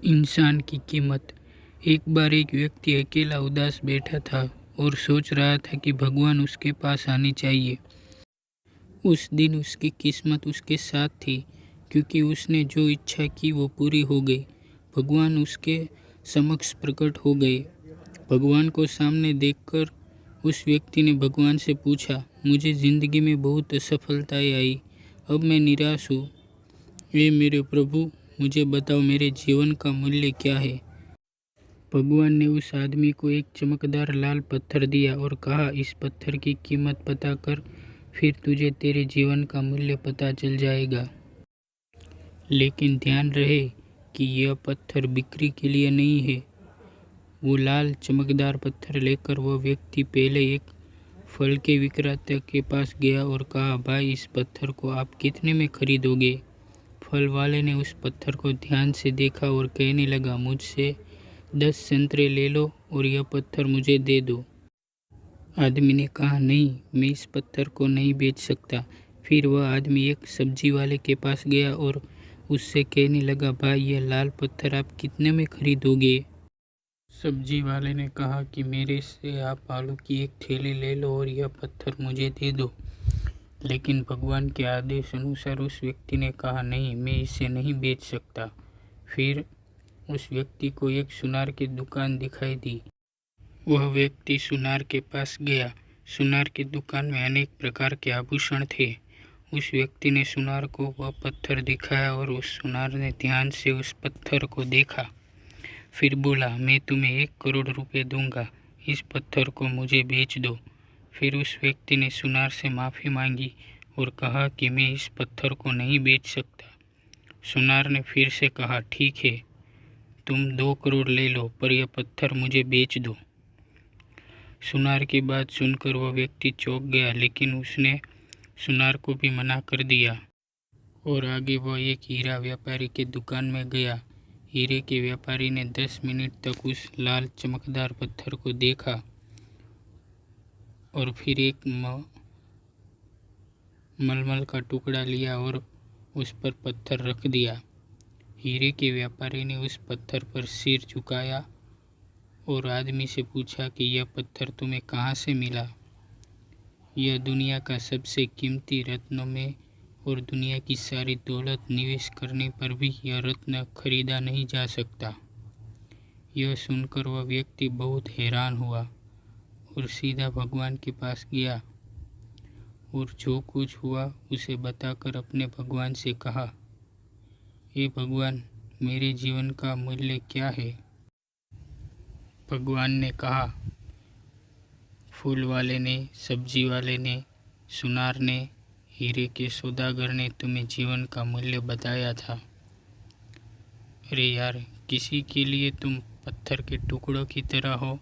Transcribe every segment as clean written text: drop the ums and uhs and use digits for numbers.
इंसान की कीमत। एक बार एक व्यक्ति अकेला उदास बैठा था और सोच रहा था कि भगवान उसके पास आने चाहिए। उस दिन उसकी किस्मत उसके साथ थी, क्योंकि उसने जो इच्छा की वो पूरी हो गई। भगवान उसके समक्ष प्रकट हो गए। भगवान को सामने देखकर उस व्यक्ति ने भगवान से पूछा, मुझे ज़िंदगी में बहुत असफलताएं आई, अब मैं निराश हूँ। ये मेरे प्रभु, मुझे बताओ मेरे जीवन का मूल्य क्या है। भगवान ने उस आदमी को एक चमकदार लाल पत्थर दिया और कहा, इस पत्थर की कीमत पता कर, फिर तुझे तेरे जीवन का मूल्य पता चल जाएगा। लेकिन ध्यान रहे कि यह पत्थर बिक्री के लिए नहीं है। वो लाल चमकदार पत्थर लेकर वह व्यक्ति पहले एक फल के विक्रेता के पास गया और कहा, भाई इस पत्थर को आप कितने में खरीदोगे। फल वाले ने उस पत्थर को ध्यान से देखा और कहने लगा, मुझसे 10 संतरे ले लो और यह पत्थर मुझे दे दो। आदमी ने कहा, नहीं, मैं इस पत्थर को नहीं बेच सकता। फिर वह आदमी एक सब्जी वाले के पास गया और उससे कहने लगा, भाई यह लाल पत्थर आप कितने में खरीदोगे। सब्जी वाले ने कहा कि मेरे से आप आलू की एक थैली ले लो और यह पत्थर मुझे दे दो। लेकिन भगवान के आदेश अनुसार उस व्यक्ति ने कहा, नहीं, मैं इसे नहीं बेच सकता। फिर उस व्यक्ति को एक सुनार की दुकान दिखाई दी। वह व्यक्ति सुनार के पास गया। सुनार की दुकान में अनेक प्रकार के आभूषण थे। उस व्यक्ति ने सुनार को वह पत्थर दिखाया और उस सुनार ने ध्यान से उस पत्थर को देखा। फिर बोला, मैं तुम्हें 1 करोड़ रुपए दूंगा, इस पत्थर को मुझे बेच दो। फिर उस व्यक्ति ने सुनार से माफ़ी मांगी और कहा कि मैं इस पत्थर को नहीं बेच सकता। सुनार ने फिर से कहा, ठीक है, तुम 2 करोड़ ले लो, पर यह पत्थर मुझे बेच दो। सुनार की बात सुनकर वह व्यक्ति चौंक गया, लेकिन उसने सुनार को भी मना कर दिया और आगे वह एक हीरा व्यापारी के दुकान में गया। हीरे के व्यापारी ने 10 मिनट तक उस लाल चमकदार पत्थर को देखा और फिर एक मलमल का टुकड़ा लिया और उस पर पत्थर रख दिया। हीरे के व्यापारी ने उस पत्थर पर सिर झुकाया और आदमी से पूछा कि यह पत्थर तुम्हें कहाँ से मिला। यह दुनिया का सबसे कीमती रत्नों में और दुनिया की सारी दौलत निवेश करने पर भी यह रत्न खरीदा नहीं जा सकता। यह सुनकर वह व्यक्ति बहुत हैरान हुआ और सीधा भगवान के पास गया और जो कुछ हुआ उसे बताकर अपने भगवान से कहा, हे भगवान, मेरे जीवन का मूल्य क्या है। भगवान ने कहा, फूल वाले ने, सब्जी वाले ने, सुनार ने, हीरे के सौदागर ने तुम्हें जीवन का मूल्य बताया था। अरे यार, किसी के लिए तुम पत्थर के टुकड़ों की तरह हो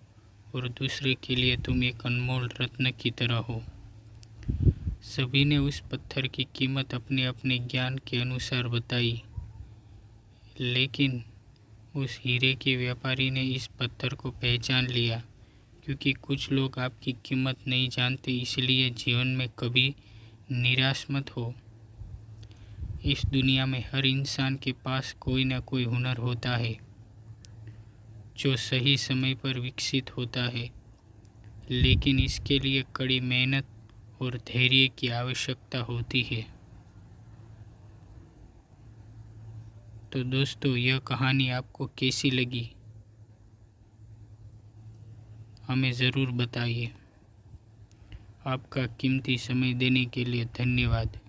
और दूसरे के लिए तुम एक अनमोल रत्न की तरह हो। सभी ने उस पत्थर की कीमत अपने अपने ज्ञान के अनुसार बताई, लेकिन उस हीरे के व्यापारी ने इस पत्थर को पहचान लिया। क्योंकि कुछ लोग आपकी कीमत नहीं जानते, इसलिए जीवन में कभी निराश मत हो। इस दुनिया में हर इंसान के पास कोई न कोई हुनर होता है जो सही समय पर विकसित होता है, लेकिन इसके लिए कड़ी मेहनत और धैर्य की आवश्यकता होती है। तो दोस्तों, यह कहानी आपको कैसी लगी हमें ज़रूर बताइए। आपका कीमती समय देने के लिए धन्यवाद।